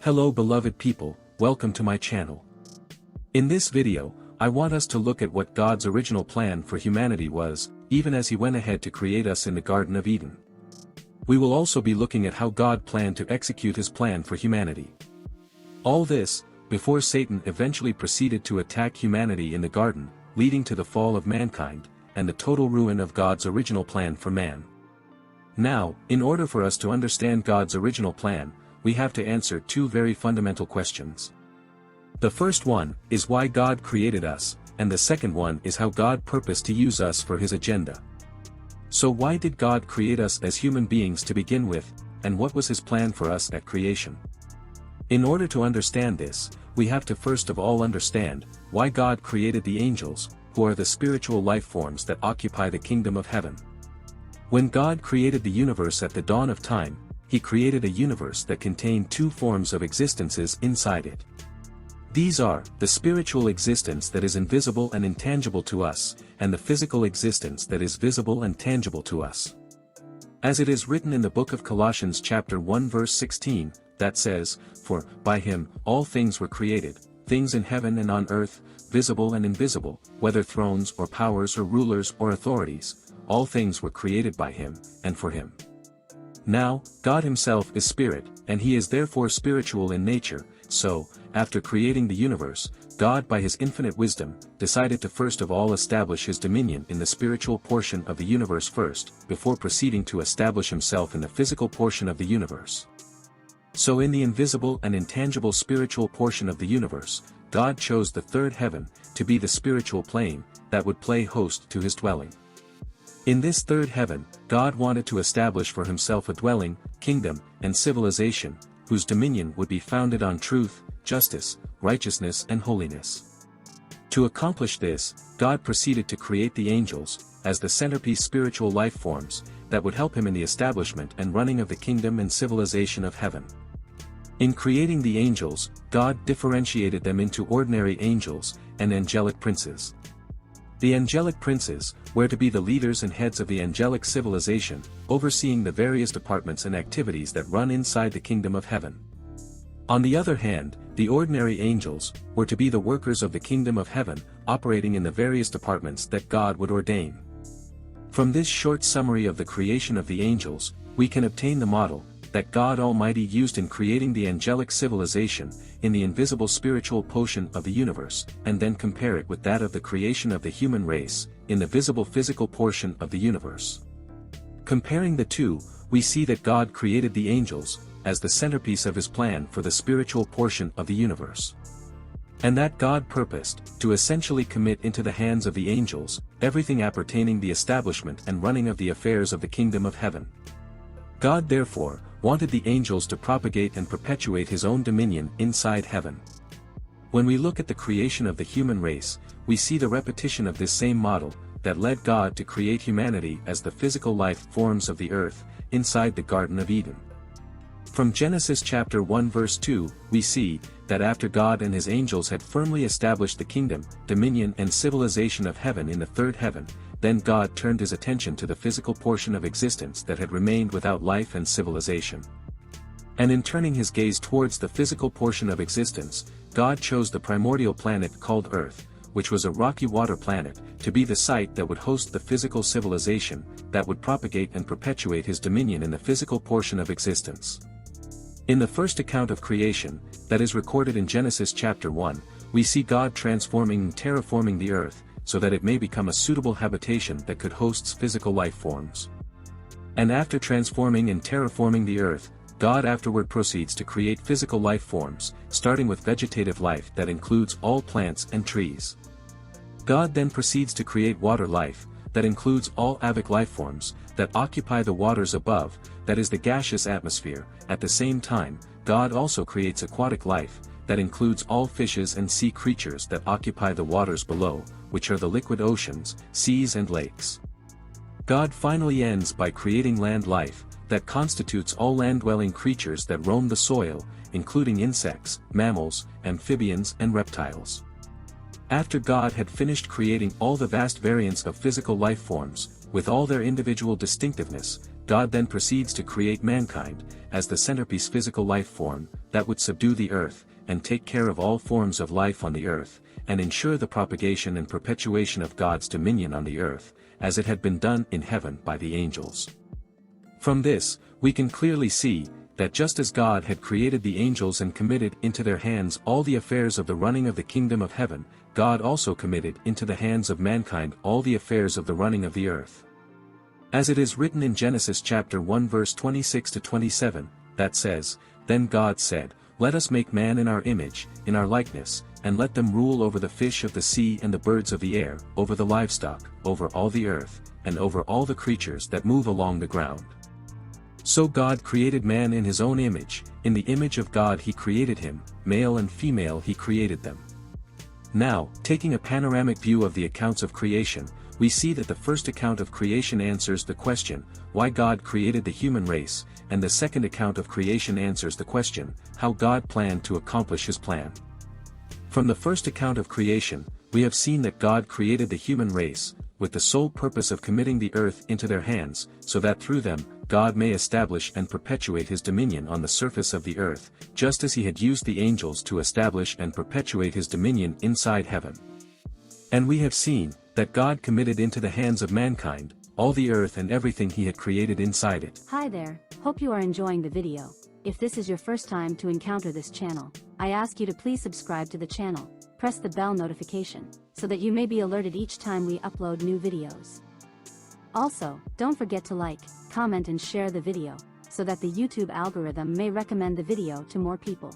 Hello beloved people, welcome to my channel. In this video, I want us to look at what God's original plan for humanity was, even as He went ahead to create us in the Garden of Eden. We will also be looking at how God planned to execute His plan for humanity. All this, before Satan eventually proceeded to attack humanity in the garden, leading to the fall of mankind, and the total ruin of God's original plan for man. Now, in order for us to understand God's original plan, we have to answer two very fundamental questions. The first one is why God created us, and the second one is how God purposed to use us for His agenda. So why did God create us as human beings to begin with, and what was His plan for us at creation? In order to understand this, we have to first of all understand why God created the angels, who are the spiritual life forms that occupy the kingdom of heaven. When God created the universe at the dawn of time, He created a universe that contained two forms of existences inside it. These are the spiritual existence that is invisible and intangible to us, and the physical existence that is visible and tangible to us. As it is written in the book of Colossians chapter 1 verse 16, that says, "For, by Him, all things were created, things in heaven and on earth, visible and invisible, whether thrones or powers or rulers or authorities, all things were created by Him, and for Him." Now, God Himself is spirit, and He is therefore spiritual in nature, so, after creating the universe, God by His infinite wisdom, decided to first of all establish His dominion in the spiritual portion of the universe first, before proceeding to establish Himself in the physical portion of the universe. So in the invisible and intangible spiritual portion of the universe, God chose the third heaven, to be the spiritual plane, that would play host to His dwelling. In this third heaven, God wanted to establish for Himself a dwelling, kingdom, and civilization, whose dominion would be founded on truth, justice, righteousness and holiness. To accomplish this, God proceeded to create the angels, as the centerpiece spiritual life forms, that would help Him in the establishment and running of the kingdom and civilization of heaven. In creating the angels, God differentiated them into ordinary angels, and angelic princes. The angelic princes were to be the leaders and heads of the angelic civilization, overseeing the various departments and activities that run inside the kingdom of heaven. On the other hand, the ordinary angels were to be the workers of the kingdom of heaven, operating in the various departments that God would ordain. From this short summary of the creation of the angels, we can obtain the model that God Almighty used in creating the angelic civilization, in the invisible spiritual portion of the universe, and then compare it with that of the creation of the human race, in the visible physical portion of the universe. Comparing the two, we see that God created the angels, as the centerpiece of His plan for the spiritual portion of the universe. And that God purposed, to essentially commit into the hands of the angels, everything appertaining the establishment and running of the affairs of the kingdom of heaven. God therefore, wanted the angels to propagate and perpetuate His own dominion inside heaven. When we look at the creation of the human race, we see the repetition of this same model, that led God to create humanity as the physical life forms of the earth, inside the Garden of Eden. From Genesis chapter 1 verse 2, we see, that after God and His angels had firmly established the kingdom, dominion and civilization of heaven in the third heaven, then God turned His attention to the physical portion of existence that had remained without life and civilization. And in turning His gaze towards the physical portion of existence, God chose the primordial planet called Earth, which was a rocky water planet, to be the site that would host the physical civilization, that would propagate and perpetuate His dominion in the physical portion of existence. In the first account of creation, that is recorded in Genesis chapter 1, we see God transforming and terraforming the earth, so that it may become a suitable habitation that could host physical life forms. And after transforming and terraforming the earth, God afterward proceeds to create physical life forms, starting with vegetative life that includes all plants and trees. God then proceeds to create water life, that includes all avic life forms, that occupy the waters above, that is the gaseous atmosphere. At the same time, God also creates aquatic life, that includes all fishes and sea creatures that occupy the waters below, which are the liquid oceans, seas and lakes. God finally ends by creating land life, that constitutes all land-dwelling creatures that roam the soil, including insects, mammals, amphibians and reptiles. After God had finished creating all the vast variants of physical life forms, with all their individual distinctiveness, God then proceeds to create mankind, as the centerpiece physical life form, that would subdue the earth, and take care of all forms of life on the earth, and ensure the propagation and perpetuation of God's dominion on the earth, as it had been done in heaven by the angels. From this, we can clearly see, that just as God had created the angels and committed into their hands all the affairs of the running of the kingdom of heaven, God also committed into the hands of mankind all the affairs of the running of the earth. As it is written in Genesis chapter 1 verse 26 to 27, that says, "Then God said, Let us make man in our image, in our likeness, and let them rule over the fish of the sea and the birds of the air, over the livestock, over all the earth, and over all the creatures that move along the ground." So God created man in his own image, in the image of God he created him, male and female he created them. Now, taking a panoramic view of the accounts of creation, we see that the first account of creation answers the question, why God created the human race, and the second account of creation answers the question, how God planned to accomplish his plan. From the first account of creation, we have seen that God created the human race, with the sole purpose of committing the earth into their hands, so that through them, God may establish and perpetuate his dominion on the surface of the earth, just as he had used the angels to establish and perpetuate his dominion inside heaven. And we have seen, that God committed into the hands of mankind, all the earth and everything he had created inside it. Hi there, hope you are enjoying the video. If this is your first time to encounter this channel, I ask you to please subscribe to the channel, press the bell notification, so that you may be alerted each time we upload new videos. Also, don't forget to like, comment and share the video, so that the YouTube algorithm may recommend the video to more people.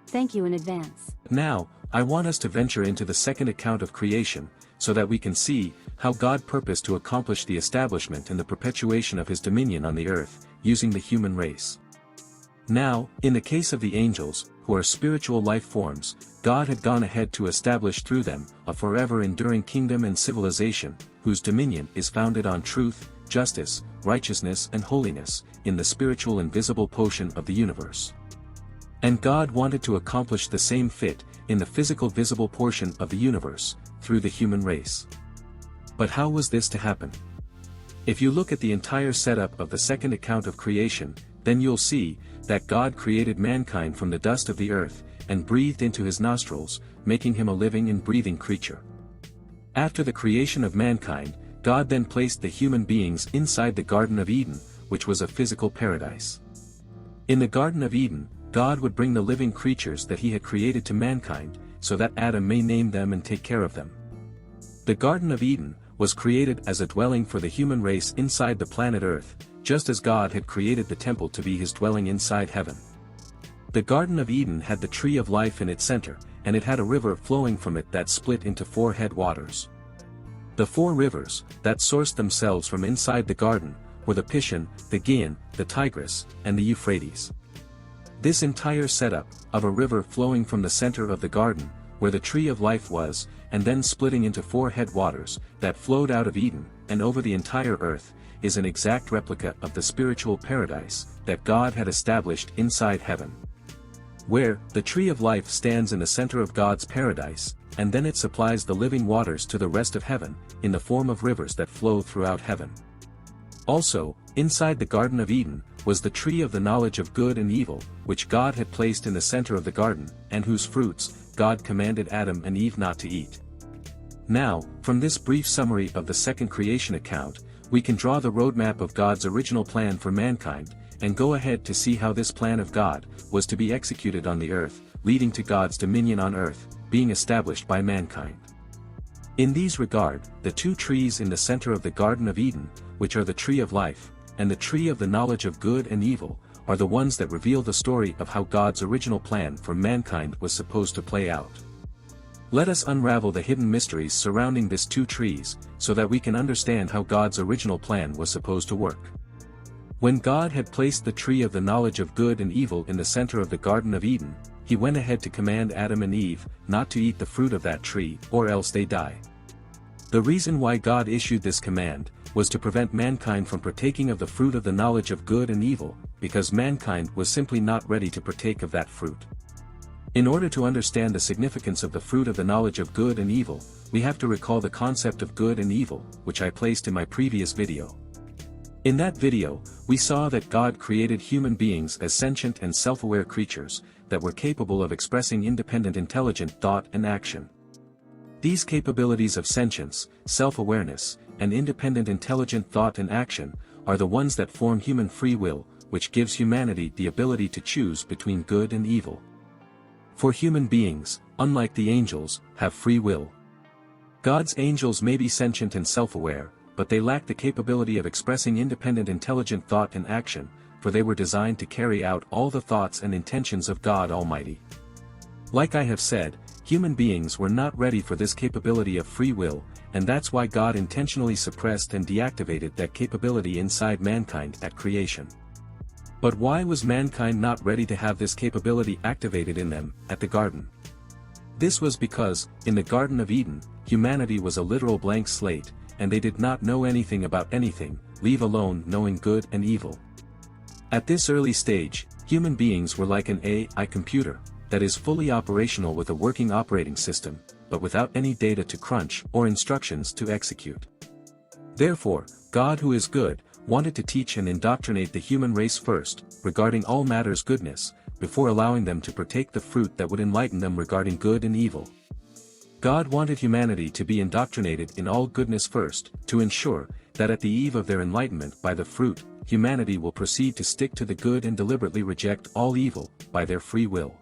Thank you in advance. Now, I want us to venture into the second account of creation, so that we can see, how God purposed to accomplish the establishment and the perpetuation of his dominion on the earth, using the human race. Now, in the case of the angels, who are spiritual life forms, God had gone ahead to establish through them, a forever enduring kingdom and civilization, whose dominion is founded on truth, justice, righteousness and holiness, in the spiritual and visible portion of the universe. And God wanted to accomplish the same fit, in the physical visible portion of the universe, through the human race. But how was this to happen? If you look at the entire setup of the second account of creation, then you'll see, that God created mankind from the dust of the earth, and breathed into his nostrils, making him a living and breathing creature. After the creation of mankind, God then placed the human beings inside the Garden of Eden, which was a physical paradise. In the Garden of Eden, God would bring the living creatures that he had created to mankind, so that Adam may name them and take care of them. The Garden of Eden was created as a dwelling for the human race inside the planet Earth, just as God had created the temple to be his dwelling inside heaven. The Garden of Eden had the tree of life in its center, and it had a river flowing from it that split into 4 headwaters. The 4 rivers, that sourced themselves from inside the garden, were the Pishon, the Gihon, the Tigris, and the Euphrates. This entire setup, of a river flowing from the center of the garden, where the tree of life was, and then splitting into 4 headwaters, that flowed out of Eden, and over the entire earth, is an exact replica of the spiritual paradise, that God had established inside heaven. Where, the tree of life stands in the center of God's paradise, and then it supplies the living waters to the rest of heaven, in the form of rivers that flow throughout heaven. Also, inside the Garden of Eden, was the tree of the knowledge of good and evil, which God had placed in the center of the garden, and whose fruits, God commanded Adam and Eve not to eat. Now, from this brief summary of the second creation account, we can draw the roadmap of God's original plan for mankind, and go ahead to see how this plan of God was to be executed on the earth, leading to God's dominion on earth, being established by mankind. In these regard, the 2 trees in the center of the Garden of Eden, which are the tree of life, and the tree of the knowledge of good and evil, are the ones that reveal the story of how God's original plan for mankind was supposed to play out. Let us unravel the hidden mysteries surrounding these 2 trees, so that we can understand how God's original plan was supposed to work. When God had placed the tree of the knowledge of good and evil in the center of the Garden of Eden, he went ahead to command Adam and Eve not to eat the fruit of that tree, or else they die. The reason why God issued this command was to prevent mankind from partaking of the fruit of the knowledge of good and evil, because mankind was simply not ready to partake of that fruit. In order to understand the significance of the fruit of the knowledge of good and evil, we have to recall the concept of good and evil, which I placed in my previous video. In that video, we saw that God created human beings as sentient and self-aware creatures, that were capable of expressing independent intelligent thought and action. These capabilities of sentience, self-awareness, and independent intelligent thought and action, are the ones that form human free will, which gives humanity the ability to choose between good and evil. For human beings, unlike the angels, have free will. God's angels may be sentient and self-aware, but they lack the capability of expressing independent intelligent thought and action, for they were designed to carry out all the thoughts and intentions of God Almighty. Like I have said, human beings were not ready for this capability of free will, and that's why God intentionally suppressed and deactivated that capability inside mankind at creation. But why was mankind not ready to have this capability activated in them, at the garden? This was because, in the Garden of Eden, humanity was a literal blank slate, and they did not know anything about anything, leave alone knowing good and evil. At this early stage, human beings were like an AI computer, that is fully operational with a working operating system, but without any data to crunch or instructions to execute. Therefore, God who is good, wanted to teach and indoctrinate the human race first, regarding all matters goodness, before allowing them to partake the fruit that would enlighten them regarding good and evil. God wanted humanity to be indoctrinated in all goodness first, to ensure that at the eve of their enlightenment by the fruit, humanity will proceed to stick to the good and deliberately reject all evil, by their free will.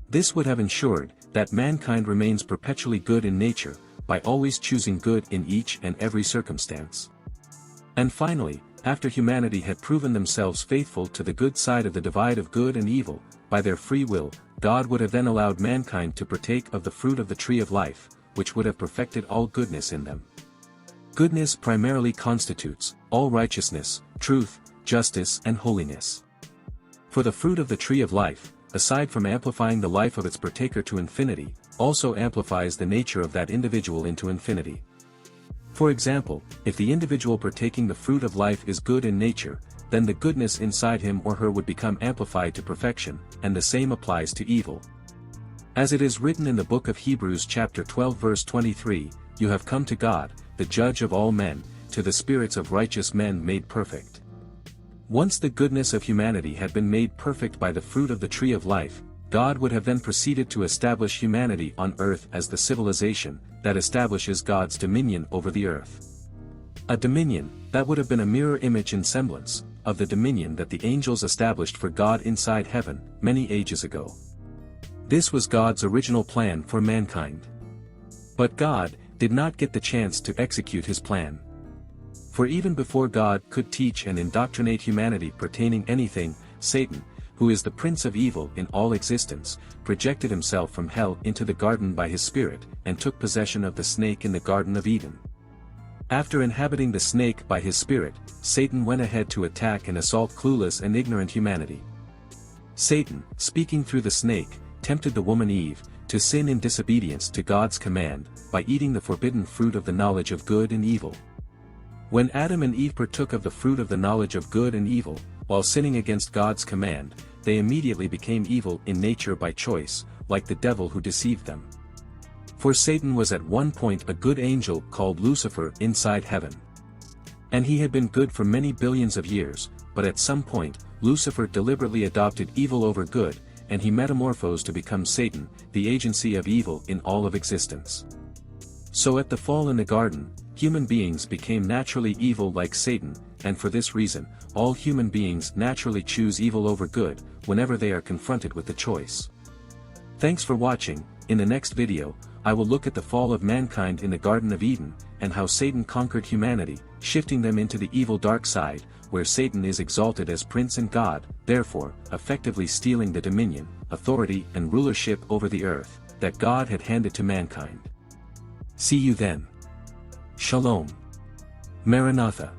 This would have ensured that mankind remains perpetually good in nature, by always choosing good in each and every circumstance. And finally, after humanity had proven themselves faithful to the good side of the divide of good and evil, by their free will, God would have then allowed mankind to partake of the fruit of the tree of life, which would have perfected all goodness in them. Goodness primarily constitutes all righteousness, truth, justice and holiness. For the fruit of the tree of life, aside from amplifying the life of its partaker to infinity, also amplifies the nature of that individual into infinity. For example, if the individual partaking the fruit of life is good in nature, then the goodness inside him or her would become amplified to perfection, and the same applies to evil. As it is written in the book of Hebrews chapter 12 verse 23, "You have come to God, the judge of all men, to the spirits of righteous men made perfect." Once the goodness of humanity had been made perfect by the fruit of the tree of life, God would have then proceeded to establish humanity on earth as the civilization that establishes God's dominion over the earth. A dominion that would have been a mirror image and semblance of the dominion that the angels established for God inside heaven, many ages ago. This was God's original plan for mankind. But God did not get the chance to execute his plan. For even before God could teach and indoctrinate humanity pertaining anything, Satan, who is the prince of evil in all existence, projected himself from hell into the garden by his spirit, and took possession of the snake in the Garden of Eden. After inhabiting the snake by his spirit, Satan went ahead to attack and assault clueless and ignorant humanity. Satan, speaking through the snake, tempted the woman Eve to sin in disobedience to God's command, by eating the forbidden fruit of the knowledge of good and evil. When Adam and Eve partook of the fruit of the knowledge of good and evil, while sinning against God's command, they immediately became evil in nature by choice, like the devil who deceived them. For Satan was at one point a good angel called Lucifer inside heaven. And he had been good for many billions of years, but at some point, Lucifer deliberately adopted evil over good, and he metamorphosed to become Satan, the agency of evil in all of existence. So at the fall in the garden, human beings became naturally evil like Satan, and for this reason, all human beings naturally choose evil over good, whenever they are confronted with the choice. Thanks for watching. In the next video, I will look at the fall of mankind in the Garden of Eden, and how Satan conquered humanity, shifting them into the evil dark side, where Satan is exalted as prince and God, therefore, effectively stealing the dominion, authority and rulership over the earth, that God had handed to mankind. See you then. Shalom. Maranatha.